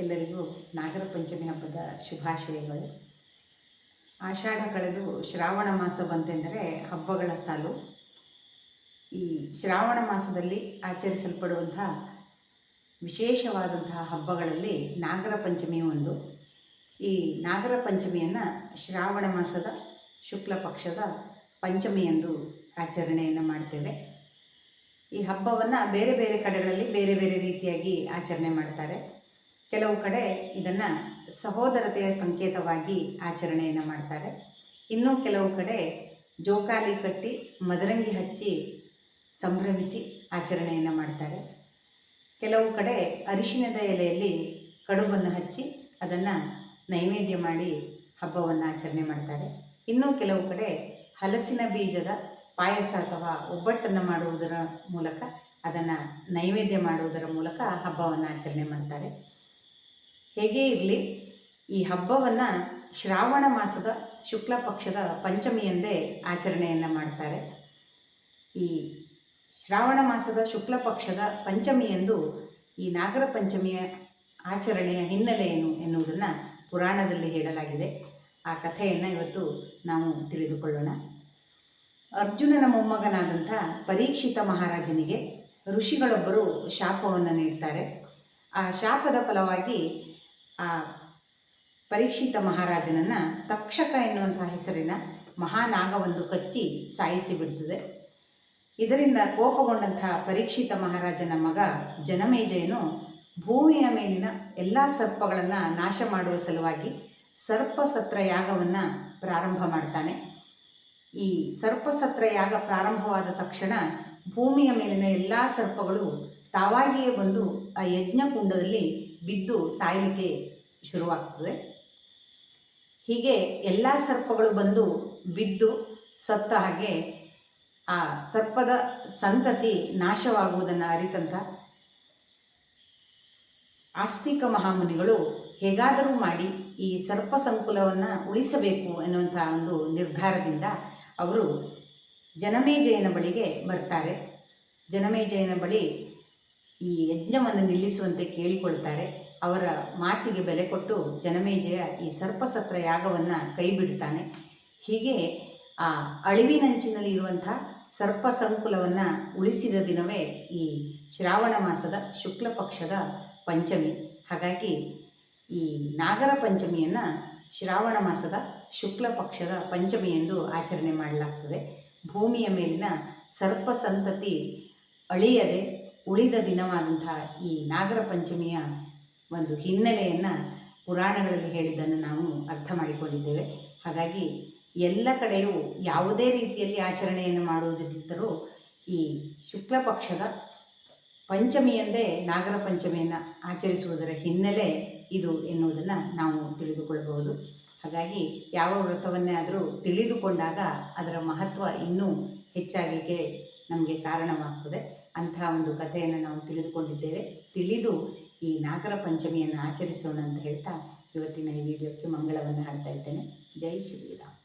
ಎಲ್ಲರಿಗೂ ನಾಗರ ಪಂಚಮಿ ಹಬ್ಬದ ಶುಭಾಶಯಗಳು. ಆಷಾಢ ಕಳೆದು ಶ್ರಾವಣ ಮಾಸ ಬಂತೆಂದರೆ ಹಬ್ಬಗಳ ಸಾಲು. ಈ ಶ್ರಾವಣ ಮಾಸದಲ್ಲಿ ಆಚರಿಸಲ್ಪಡುವಂಥ ವಿಶೇಷವಾದಂತಹ ಹಬ್ಬಗಳಲ್ಲಿ ನಾಗರ ಪಂಚಮಿ ಒಂದು. ಈ ನಾಗರ ಪಂಚಮಿಯನ್ನು ಶ್ರಾವಣ ಮಾಸದ ಶುಕ್ಲ ಪಕ್ಷದ ಪಂಚಮಿಯಂದು ಆಚರಣೆಯನ್ನು ಮಾಡ್ತೇವೆ. ಈ ಹಬ್ಬವನ್ನು ಬೇರೆ ಬೇರೆ ಕಡೆಗಳಲ್ಲಿ ಬೇರೆ ಬೇರೆ ರೀತಿಯಾಗಿ ಆಚರಣೆ ಮಾಡ್ತಾರೆ. ಕೆಲವು ಕಡೆ ಇದನ್ನು ಸಹೋದರತೆಯ ಸಂಕೇತವಾಗಿ ಆಚರಣೆಯನ್ನು ಮಾಡ್ತಾರೆ. ಇನ್ನೂ ಕೆಲವು ಕಡೆ ಜೋಕಾಲಿ ಕಟ್ಟಿ ಮದರಂಗಿ ಹಚ್ಚಿ ಸಂಭ್ರಮಿಸಿ ಆಚರಣೆಯನ್ನು ಮಾಡ್ತಾರೆ. ಕೆಲವು ಕಡೆ ಅರಿಶಿಣದ ಎಲೆಯಲ್ಲಿ ಕಡುಬನ್ನು ಹಚ್ಚಿ ಅದನ್ನು ನೈವೇದ್ಯ ಮಾಡಿ ಹಬ್ಬವನ್ನು ಆಚರಣೆ ಮಾಡ್ತಾರೆ. ಇನ್ನೂ ಕೆಲವು ಕಡೆ ಹಲಸಿನ ಬೀಜದ ಪಾಯಸ ಅಥವಾ ಒಬ್ಬಟ್ಟನ್ನು ಮಾಡುವುದರ ಮೂಲಕ ಅದನ್ನು ನೈವೇದ್ಯ ಮಾಡುವುದರ ಮೂಲಕ ಹಬ್ಬವನ್ನು ಆಚರಣೆ ಮಾಡ್ತಾರೆ. ಹೇಗೇ ಇರಲಿ, ಈ ಹಬ್ಬವನ್ನು ಶ್ರಾವಣ ಮಾಸದ ಶುಕ್ಲ ಪಕ್ಷದ ಪಂಚಮಿಯಂದೇ ಆಚರಣೆಯನ್ನು ಮಾಡ್ತಾರೆ. ಈ ಶ್ರಾವಣ ಮಾಸದ ಶುಕ್ಲ ಪಕ್ಷದ ಪಂಚಮಿಯಂದು ಈ ನಾಗರ ಪಂಚಮಿಯ ಆಚರಣೆಯ ಹಿನ್ನೆಲೆ ಏನು ಎನ್ನುವುದನ್ನು ಪುರಾಣದಲ್ಲಿ ಹೇಳಲಾಗಿದೆ. ಆ ಕಥೆಯನ್ನು ಇವತ್ತು ನಾವು ತಿಳಿದುಕೊಳ್ಳೋಣ. ಅರ್ಜುನನ ಮೊಮ್ಮಗನಾದಂಥ ಪರೀಕ್ಷಿತ ಮಹಾರಾಜನಿಗೆ ಋಷಿಗಳೊಬ್ಬರು ಶಾಪವನ್ನು ನೀಡ್ತಾರೆ. ಆ ಶಾಪದ ಫಲವಾಗಿ ಆ ಪರೀಕ್ಷಿತ ಮಹಾರಾಜನನ್ನು ತಕ್ಷಕ ಎನ್ನುವಂಥ ಹೆಸರಿನ ಮಹಾನಾಗವೊಂದು ಕಚ್ಚಿ ಸಾಯಿಸಿ ಬಿಡ್ತದೆ. ಇದರಿಂದ ಕೋಪಗೊಂಡಂಥ ಪರೀಕ್ಷಿತ ಮಹಾರಾಜನ ಮಗ ಜನಮೇಜಯನು ಭೂಮಿಯ ಮೇಲಿನ ಎಲ್ಲ ಸರ್ಪಗಳನ್ನು ನಾಶ ಮಾಡುವ ಸಲುವಾಗಿ ಸರ್ಪಸತ್ರ ಯಾಗವನ್ನು ಪ್ರಾರಂಭ ಮಾಡ್ತಾನೆ. ಈ ಸರ್ಪಸತ್ರ ಯಾಗ ಪ್ರಾರಂಭವಾದ ತಕ್ಷಣ ಭೂಮಿಯ ಮೇಲಿನ ಎಲ್ಲ ಸರ್ಪಗಳು ತಾವಾಗಿಯೇ ಬಂದು ಆ ಯಜ್ಞಕುಂಡದಲ್ಲಿ ಬಿದ್ದು ಸಾಯಲಿಕ್ಕೆ ಶುರುವಾಗ್ತದೆ. ಹೀಗೆ ಎಲ್ಲ ಸರ್ಪಗಳು ಬಂದು ಬಿದ್ದು ಸತ್ತ ಹಾಗೆ ಆ ಸರ್ಪದ ಸಂತತಿ ನಾಶವಾಗುವುದನ್ನು ಅರಿತಂಥ ಆಸ್ತಿಕ ಮಹಾಮುನಿಗಳು ಹೇಗಾದರೂ ಮಾಡಿ ಈ ಸರ್ಪ ಸಂಕುಲವನ್ನು ಉಳಿಸಬೇಕು ಎನ್ನುವಂಥ ಒಂದು ನಿರ್ಧಾರದಿಂದ ಅವರು ಜನಮೇಜಯನ ಬಳಿಗೆ ಬರ್ತಾರೆ. ಜನಮೇಜಯನ ಬಳಿ ಈ ಯಜ್ಞವನ್ನು ನಿಲ್ಲಿಸುವಂತೆ ಕೇಳಿಕೊಳ್ತಾರೆ. ಅವರ ಮಾತಿಗೆ ಬೆಲೆ ಕೊಟ್ಟು ಜನಮೇಜಯ ಈ ಸರ್ಪಸತ್ರ ಯಾಗವನ್ನು ಕೈ ಬಿಡ್ತಾನೆ. ಹೀಗೆ ಆ ಅಳಿವಿನಂಚಿನಲ್ಲಿ ಇರುವಂಥ ಸರ್ಪ ಸಂಕುಲವನ್ನು ಉಳಿಸಿದ ದಿನವೇ ಈ ಶ್ರಾವಣ ಮಾಸದ ಶುಕ್ಲ ಪಕ್ಷದ ಪಂಚಮಿ. ಹಾಗಾಗಿ ಈ ನಾಗರ ಪಂಚಮಿಯನ್ನು ಶ್ರಾವಣ ಮಾಸದ ಶುಕ್ಲ ಪಕ್ಷದ ಪಂಚಮಿ ಎಂದು ಆಚರಣೆ ಮಾಡಲಾಗ್ತದೆ. ಭೂಮಿಯ ಮೇಲಿನ ಸರ್ಪ ಸಂತತಿ ಅಳಿಯದೆ ಉಳಿದ ದಿನವಾದಂಥ ಈ ನಾಗರ ಪಂಚಮಿಯ ಒಂದು ಹಿನ್ನೆಲೆಯನ್ನು ಪುರಾಣಗಳಲ್ಲಿ ಹೇಳಿದ್ದನ್ನು ನಾವು ಅರ್ಥ ಮಾಡಿಕೊಂಡಿದ್ದೇವೆ. ಹಾಗಾಗಿ ಎಲ್ಲ ಕಡೆಯೂ ಯಾವುದೇ ರೀತಿಯಲ್ಲಿ ಆಚರಣೆಯನ್ನು ಮಾಡುವುದಿದ್ದರೂ ಈ ಶುಕ್ಲ ಪಕ್ಷದ ಪಂಚಮಿಯಂದೇ ನಾಗರ ಪಂಚಮಿಯನ್ನು ಆಚರಿಸುವುದರ ಹಿನ್ನೆಲೆ ಇದು ಎನ್ನುವುದನ್ನು ನಾವು ತಿಳಿದುಕೊಳ್ಳಬಹುದು. ಹಾಗಾಗಿ ಯಾವ ವ್ರತವನ್ನೇ ಆದರೂ ತಿಳಿದುಕೊಂಡಾಗ ಅದರ ಮಹತ್ವ ಇನ್ನೂ ಹೆಚ್ಚಾಗಲಿಕ್ಕೆ ನಮಗೆ ಕಾರಣವಾಗ್ತದೆ. ಅಂಥ ಒಂದು ಕಥೆಯನ್ನು ನಾವು ತಿಳಿದುಕೊಂಡಿದ್ದೇವೆ. ತಿಳಿದು ಈ ನಾಗರ ಪಂಚಮಿಯನ್ನು ಆಚರಿಸೋಣ ಅಂತ ಹೇಳ್ತಾ ಇವತ್ತಿನ ಈ ವಿಡಿಯೋಕ್ಕೆ ಮಂಗಳವನ್ನು ಹಾಡ್ತಾ ಇದ್ದೇನೆ. ಜೈ ಶ್ರೀರಾಮ್.